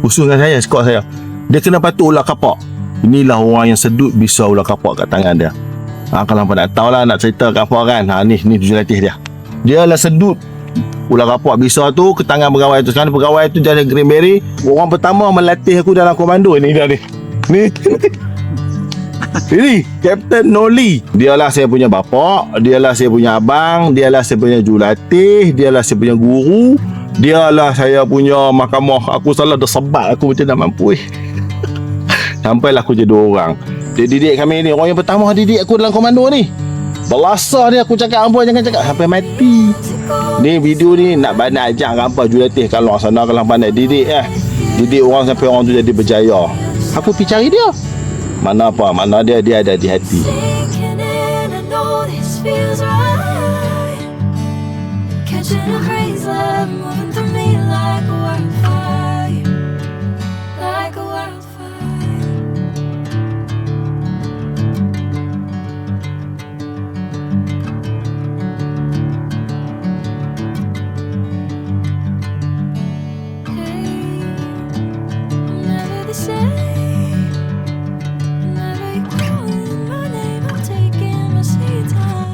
Usul dengan saya, skor saya. Dia kena patut ular kapak. Inilah orang yang sedut bisa ular kapak kat tangan dia. Kalau hampa nak tahu lah, nak cerita kat apa kan. Ni Julatih dia. Dia lah sedut ular kapak bisa tu ke tangan pegawai tu. Sekarang pegawai tu jadi Greenberry. Orang pertama melatih aku dalam komando ni dia ni. Ni. Ini Captain Noli. Dialah saya punya bapak, dialah saya punya abang, dialah saya punya jurulatih, dialah saya punya guru, dialah saya punya mahkamah. Aku salah dah sebat aku macam tak mampu. Sampailah aku jadi orang. Dia didik kami ni. Orang yang pertama didik aku dalam komando ni. Belasah dia, aku cakap apa jangan cakap sampai mati. Ni video ni nak banyak ajak apa jurulatih kalau sana kalau pandai didik didik orang sampai orang tu jadi berjaya. Aku pergi cari dia. Mana apa, mana dia ada di hati.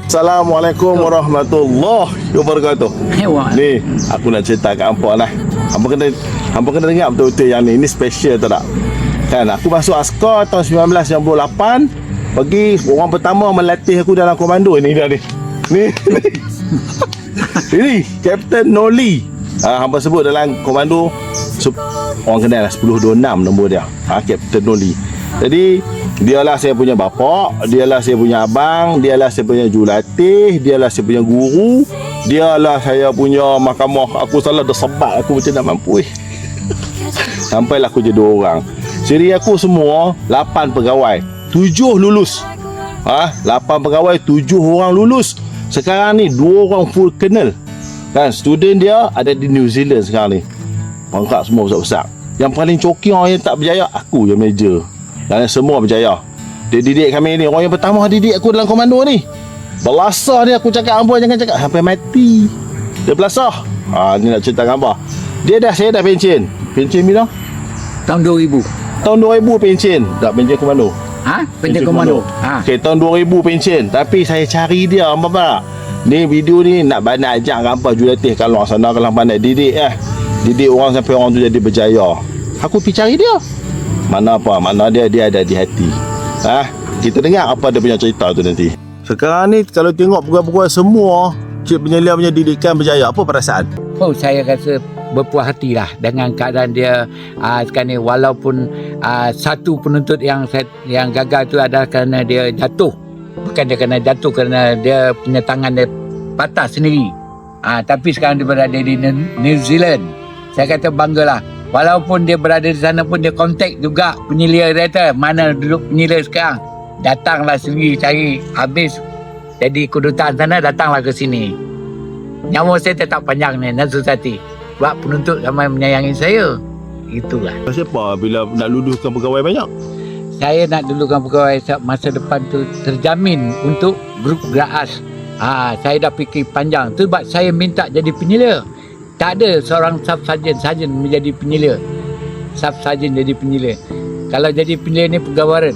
Assalamualaikum warahmatullahi wabarakatuh. Ni aku nak cerita kat hampa lah. Hampa kena dengar betul-betul yang ni. Ini special tak? Kan aku masuk askar tahun 1998. Bagi orang pertama melatih aku dalam komando ni dia ni. Ini Captain Noli. Hampa sebut dalam komando orang kenal lah 1026 nombor dia. Captain Noli. Jadi dialah saya punya bapak, dialah saya punya abang, dialah saya punya jurulatih, dialah saya punya guru, dialah saya punya mahkamah. Aku salah dah sebat aku macam tak mampu. Sampailah aku jadi orang. Siri aku semua 8 pegawai, 7 lulus. 8 pegawai, 7 orang lulus. Sekarang ni 2 orang full kernel. Kan student dia ada di New Zealand sekarang ni. Pangkat semua besar-besar. Yang paling coki orang yang tak berjaya, aku yang manager. Dan semua berjaya. Dia didik kami ni. Orang yang pertama didik aku dalam komando ni. Belasah dia, aku cakap apa jangan cakap sampai mati. Dia belasah. Ni nak cerita apa. Saya dah pencen. Pencen bila? Tahun 2000. Tahun 2000 pencen. Tak pencen komando. Pencen komando. Okey, tahun 2000 pencen. Tapi saya cari dia apa. Ni video ni nak banyak ajak apa jurulatih kalau sana kalau pandai didik didik orang sampai orang tu jadi berjaya. Aku pergi cari dia. Mana apa, mana dia ada di hati. Kita dengar apa dia punya cerita tu nanti. Sekarang ni kalau tengok pegawai-pegawai semua Cik Penyelia punya didikan berjaya, apa perasaan? Saya rasa berpuas hati lah dengan keadaan dia sekarang ni. Walaupun satu penuntut yang gagal tu adalah kerana dia jatuh. Bukan dia kena jatuh kerana dia punya tangan dia patah sendiri. Tapi sekarang dia berada di New Zealand. Saya kata banggalah. Walaupun dia berada di sana pun dia kontak juga penyelia dia kata mana duduk penyelia sekarang. Datanglah sendiri cari. Habis jadi kedutaan sana datanglah ke sini. Nyawa saya tetap panjang ni, Nazruzati. Sebab penuntut ramai menyayangi saya. Itulah. Siapa bila nak luluhkan pegawai banyak? Saya nak dulukan pegawai masa depan tu terjamin untuk grup Graas. Saya dah fikir panjang. Tu sebab saya minta jadi penyelia. Tak ada seorang sub sarjan menjadi penyelia. Sub sarjan jadi penyelia. Kalau jadi penyelia ni pegawai.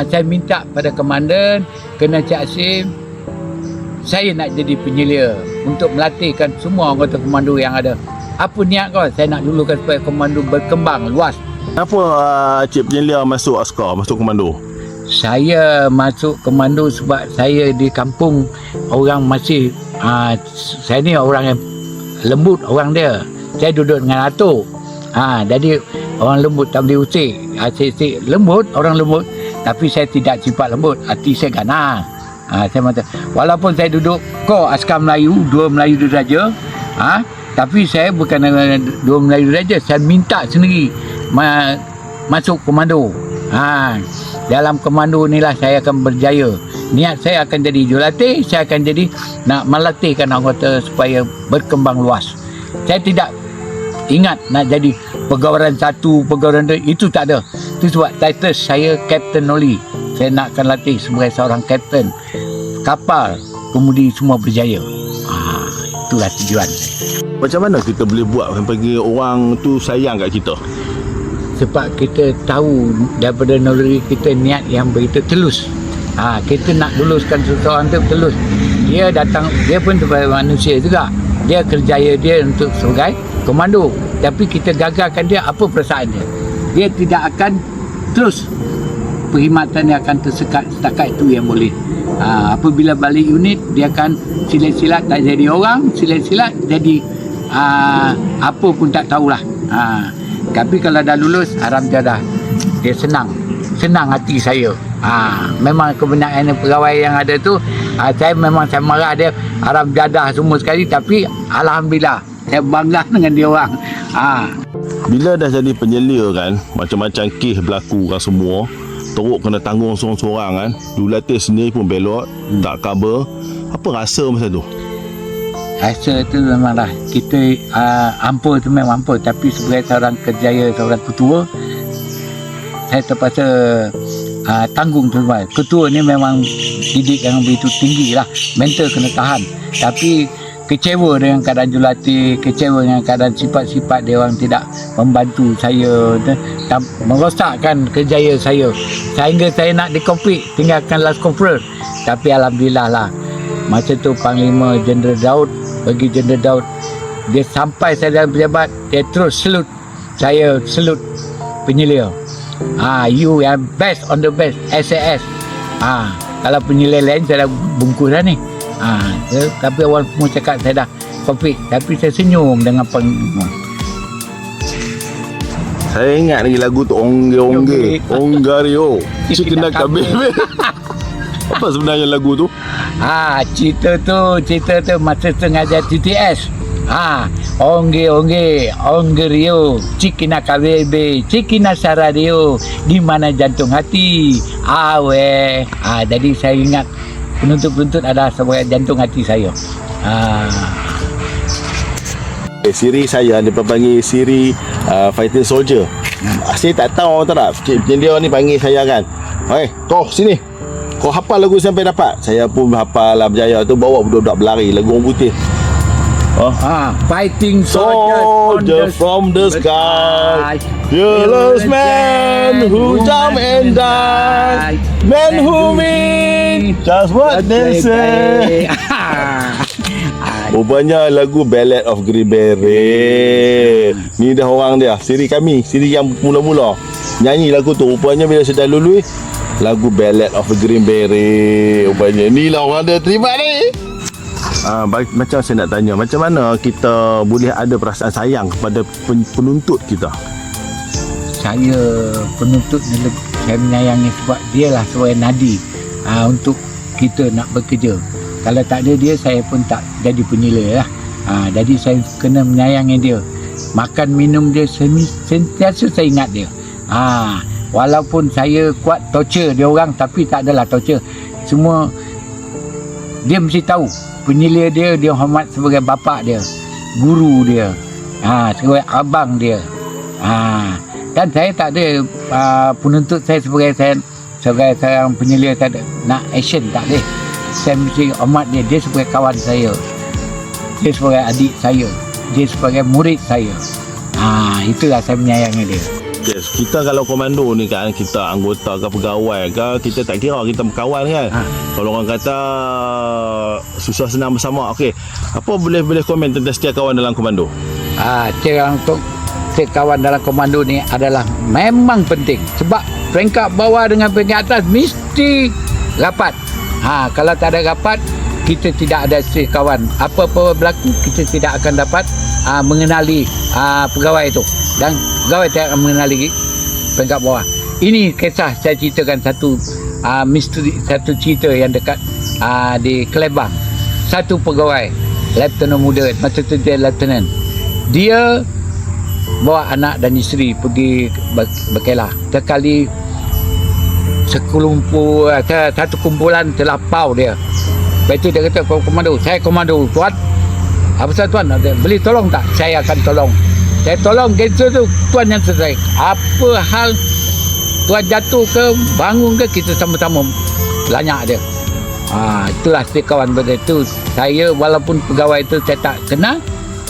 Saya minta pada komandan, kena Cik Asim, saya nak jadi penyelia untuk melatihkan semua anggota komando yang ada. Apa niat kau? Saya nak dulukan supaya komando berkembang luas. Kenapa Cik Penyelia masuk askar, masuk komando? Saya masuk komando sebab saya di kampung orang masih saya ni orang yang lembut orang dia. Saya duduk dengan atuk. Jadi orang lembut tak boleh usik. Saya lembut, orang lembut. Tapi saya tidak sifat lembut. Hati saya ganas. Saya mata walaupun saya duduk askar Melayu, 2 Melayu diraja. Tapi saya bukan dengan 2 Melayu diraja. Saya minta sendiri masuk komando. Dalam komando inilah saya akan berjaya. Niat saya akan jadi jurulatih, saya akan jadi nak melatihkan anggota supaya berkembang luas. Saya tidak ingat nak jadi pegawai 1, pegawai 2, itu tak ada. Itu sebab title saya Captain Noli. Saya nakkan latih sebagai seorang kapten kapal, kemudi semua berjaya. Itulah tujuan. Macam mana kita boleh buat bagi orang tu sayang kat kita? sebab kita tahu daripada naluri kita niat yang begitu tulus. Kita nak luluskan seseorang tu tulus. Dia datang, dia pun sebagai manusia juga. Dia kerjaya dia untuk sebagai komando. Tapi kita gagalkan dia, apa perasaan dia? Dia tidak akan terus, perkhidmatan dia akan tersekat setakat itu yang boleh. Apabila balik unit, dia akan silat-silat tak jadi orang, silat-silat jadi apa pun tak tahulah. Tapi kalau dah lulus, haram jadah. Dia senang hati saya. Memang kebanyakan pegawai yang ada tu, saya marah dia, haram jadah semua sekali. Tapi alhamdulillah, saya bangga dengan dia orang. Bila dah jadi penyelia kan, macam-macam kes berlaku kan semua, teruk kena tanggung seorang-seorang kan. Jurulatih sendiri pun belot, tak cover. Apa rasa masa tu? Rasa tu memanglah kita ampun tu memang ampun. Tapi sebagai seorang kerjaya, seorang ketua, saya terpaksa tanggung tu semua. Ketua ni memang didik yang begitu tinggi lah, mental kena tahan. Tapi kecewa dengan keadaan jurulatih, kecewa dengan keadaan sifat-sifat dia orang tidak membantu saya, merosakkan kerjaya saya sehingga saya nak dikompit, tinggalkan last conference. Tapi alhamdulillah lah, masa tu Panglima Jeneral Daud, bagi Jeneral Daud, dia sampai saya dalam pejabat, dia terus salute saya, salute penyelia. You yang best on the best, SAS. Kalau penyelia lain saya dah bungkus dah ni. Tapi awal semua cakap saya dah kopi, tapi saya senyum dengan Panglima. Saya ingat lagi lagu tu, Ongge Onggario Cikina Kabebe. Apa sebenarnya lagu tu? Cerita tu masa sengaja TTS. Onggerio Cikina Kabebe, Cikina Saradio, di mana jantung hati. Jadi saya ingat penuntut-penuntut ada sebagai jantung hati saya. Siri saya, dia panggil Siri fighting soldier. Saya tak tahu tak dia ni panggil saya kan, kau sini, kau hafal lagu sampai dapat. Saya pun hafal lah, berjaya tu bawa budak-budak berlari lagu orang putih. Fighting soldier from the sky, fearless man who jump and die, men who mean just what they say. Rupanya lagu Ballad of Green Beret. Ni dah orang dia, Siri kami, Siri yang mula-mula nyanyi lagu tu. Rupanya bila sudah lulus, lagu Ballad of Green Beret. Rupanya ni lah orang dia terlibat ni. Macam saya nak tanya, macam mana kita boleh ada perasaan sayang kepada penuntut kita? Saya penuntut ni, saya menyayangi sebab dia lah sebagai nadi untuk kita nak bekerja. Kalau tak ada dia, saya pun tak jadi penyelia lah. Jadi saya kena menyayangi dia. Makan minum dia sentiasa saya ingat dia. Walaupun saya kuat torture dia orang, tapi tak adalah torture. Semua dia mesti tahu. Penyelia dia hormat sebagai bapa dia, guru dia, sebagai abang dia. Dan saya tak ada penuntut saya sebagai seorang penyelia, tak ada nak action, tak ada. Saya mesti hormat dia. Dia sebagai kawan saya, dia sebagai adik saya, dia sebagai murid saya. Itulah saya menyayangi dia. Yes, kita kalau komando ni kan, kita anggota ke pegawai ke, kita tak kira, kita berkawan kan. Kalau orang kata susah senang bersama, okey. Apa boleh komen tentang setiap kawan dalam komando? Setiap kawan dalam komando ni adalah memang penting. Sebab peringkat bawah dengan peringkat atas mesti rapat. Kalau tak ada rapat, kita tidak ada kawan. Apa-apa berlaku, kita tidak akan dapat mengenali pegawai itu, dan pegawai tidak akan mengenali peringkat bawah. Ini kisah saya ceritakan satu misteri, satu cerita yang dekat di Kelebang. Satu pegawai lieutenant muda, masa tu dia lieutenant, dia bawa anak dan isteri pergi berkelah. Sekali satu kumpulan terlapau dia. Lepas tu dia kata, komando, saya komando tuan. Apa sahaja tuan? Boleh tolong tak? Saya akan tolong. Saya tolong gangster tu, tuan yang selesai. Apa hal tuan jatuh ke, bangun ke, kita sama-sama lanyak dia. Itulah setiap kawan begitu. Saya walaupun pegawai itu saya tak kenal,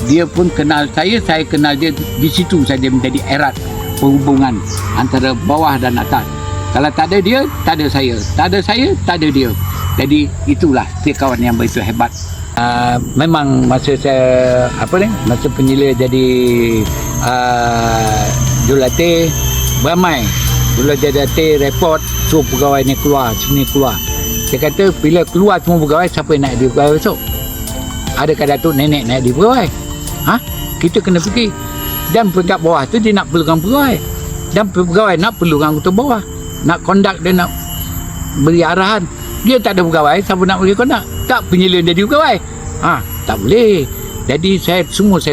dia pun kenal saya kenal dia. Di situ saja menjadi erat perhubungan antara bawah dan atas. Kalau tak ada dia, tak ada saya. Tak ada saya, tak ada dia. Jadi itulah kawan yang begitu hebat. Memang masa saya masa penyela jadi jurulatih beramai. Jurulatih report suruh pegawai ni keluar, sini keluar. Saya kata bila keluar semua pegawai, siapa yang nak jadi pegawai besok? Adakah Datuk Nenek nak jadi pegawai? Kita kena fikir. Dan peringkat bawah tu dia nak perlukan pegawai. Dan pegawai nak perlukan anggota bawah. Nak kondak dia nak beri arahan. Dia tak ada pegawai, siapa nak beri kondak? Tak penyela jadi pegawai. Tak boleh. Jadi saya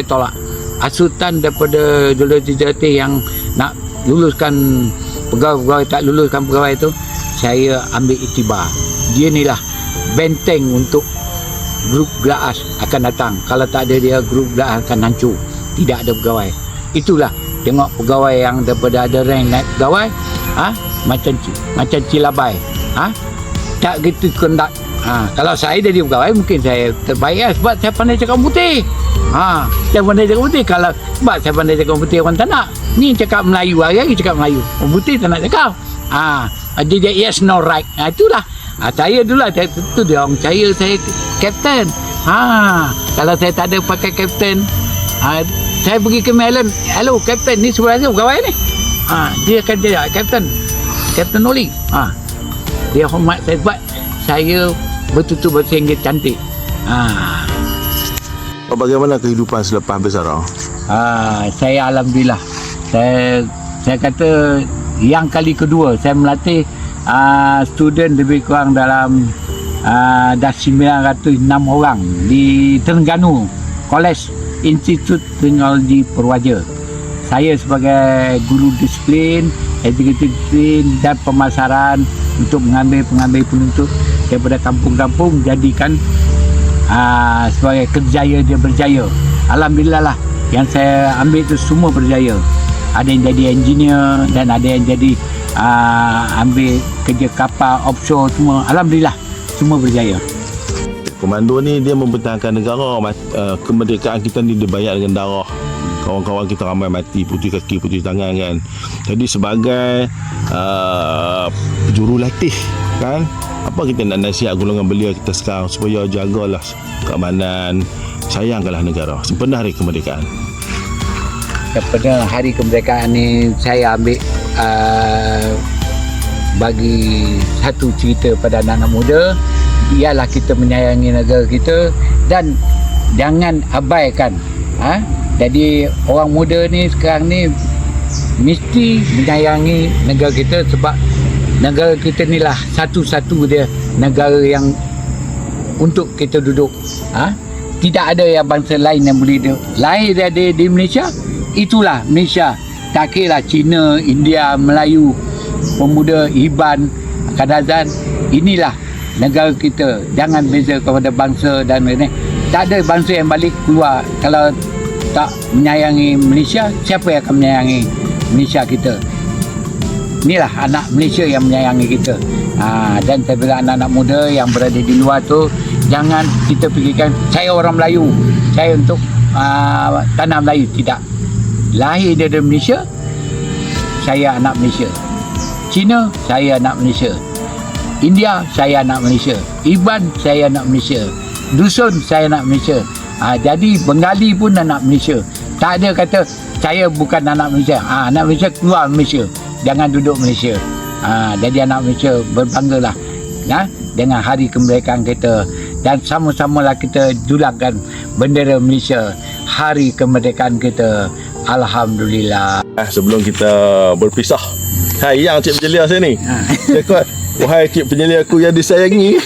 tolak. Asutan daripada jurulatih yang nak luluskan pegawai tak luluskan pegawai tu, saya ambil iktibar. Dia ni lah benteng untuk grup Glaas akan datang. Kalau tak ada dia, grup Glaas akan hancur. Tidak ada pegawai. Itulah tengok pegawai yang daripada ada rank naik pegawai, macam Cilabai, tak gitu kondak. Kalau saya jadi pegawai mungkin saya terbaik sebab saya pandai cakap putih. Saya pandai cakap putih. Kalau sebab saya pandai cakap putih, orang tak nak. Ni cakap Melayu, hari-hari cakap Melayu. Orang putih tak nak cakap. Dia yes no right. Itulah. Saya dulu lah, tu dia orang percaya saya kapten. Kalau saya tak ada pakai kapten, saya pergi ke Melon, hello kapten, ni sebelah saya pegawai ni. Dia akan jadi Kapten Noli. Dia hormat saya sebab saya betul-betul bahasa Inggeris cantik. Bagaimana kehidupan selepas bersara? Saya alhamdulillah. Saya kata yang kali kedua saya melatih student lebih kurang dalam dah 906 orang di Terengganu College Institut Teknologi Purwaja. Saya sebagai guru disiplin, eksekutif disiplin dan pemasaran untuk mengambil pengambil penuntut daripada kampung-kampung, jadikan sebagai kerjaya dia berjaya. Alhamdulillah lah, yang saya ambil itu semua berjaya. Ada yang jadi engineer dan ada yang jadi ambil kerja kapal offshore, semua alhamdulillah semua berjaya. Komando ni dia mempertahankan negara. Kemerdekaan kita ni dibayar dengan darah. Kawan-kawan kita ramai mati, putih kaki, putih tangan kan. Jadi sebagai jurulatih kan, apa kita nak nasihat golongan belia kita sekarang supaya jagalah keamanan, sayangkanlah negara sempena hari kemerdekaan. Pada hari kemerdekaan ni saya ambil bagi satu cerita pada anak-anak muda, ialah kita menyayangi negara kita dan jangan abaikan. Jadi orang muda ni sekarang ni mesti menyayangi negara kita sebab negara kita ni lah satu-satu dia negara yang untuk kita duduk. Tidak ada yang bangsa lain yang boleh lahir dia di Malaysia. Itulah Malaysia. Tak kira Cina, India, Melayu, pemuda, Iban, Kadazan. Inilah negara kita. Jangan beza kepada bangsa dan lain-lain. Tak ada bangsa yang balik keluar kalau tak menyayangi Malaysia. Siapa yang akan menyayangi Malaysia kita? Inilah anak Malaysia yang menyayangi kita. Dan saya bilang anak-anak muda yang berada di luar tu, jangan kita fikirkan saya orang Melayu, saya untuk tanah Melayu. Tidak. Lahir dia dari Malaysia, saya anak Malaysia. Cina, saya anak Malaysia. India, saya anak Malaysia. Iban, saya anak Malaysia. Dusun, saya anak Malaysia. Jadi Bengali pun anak Malaysia. Tak ada kata saya bukan anak Malaysia. Anak Malaysia keluar Malaysia, jangan duduk Malaysia. Jadi anak Malaysia berbanggalah dengan hari kemerdekaan kita, dan sama-samalah kita julangkan bendera Malaysia hari kemerdekaan kita. Alhamdulillah. Sebelum kita berpisah, hai yang cik penjelia saya ni. Cakap, wahai cik penjelia aku yang disayangi.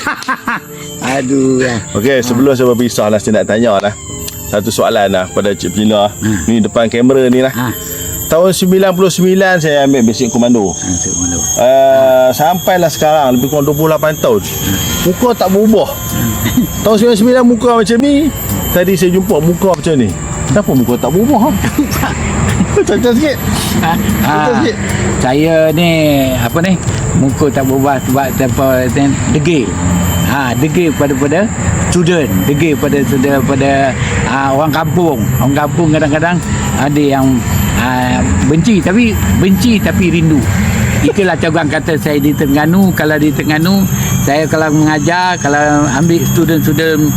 Aduh. Okey, sebelum saya berpisah lah, saya nak tanya lah satu soalan lah pada cik penjelia. Ni depan kamera ni lah. Tahun 99 saya ambil basic komando. Sampailah sekarang lebih kurang 28 tahun. Muka tak berubah. Tahun 99 muka macam ni. Tadi saya jumpa muka macam ni. Kenapa muka tak berubah? Cerita sikit. Saya ni muka tak berubah sebab degil. Degil pada student, degil pada orang kampung. Orang kampung kadang-kadang ada yang benci tapi rindu. Itulah cabang kata saya di Terengganu. Kalau di Terengganu, saya kalau mengajar, kalau ambil student-student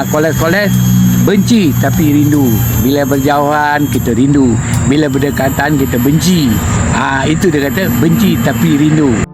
kolej-kolej, benci tapi rindu. Bila berjauhan kita rindu, bila berdekatan kita benci. Itu dia kata benci tapi rindu.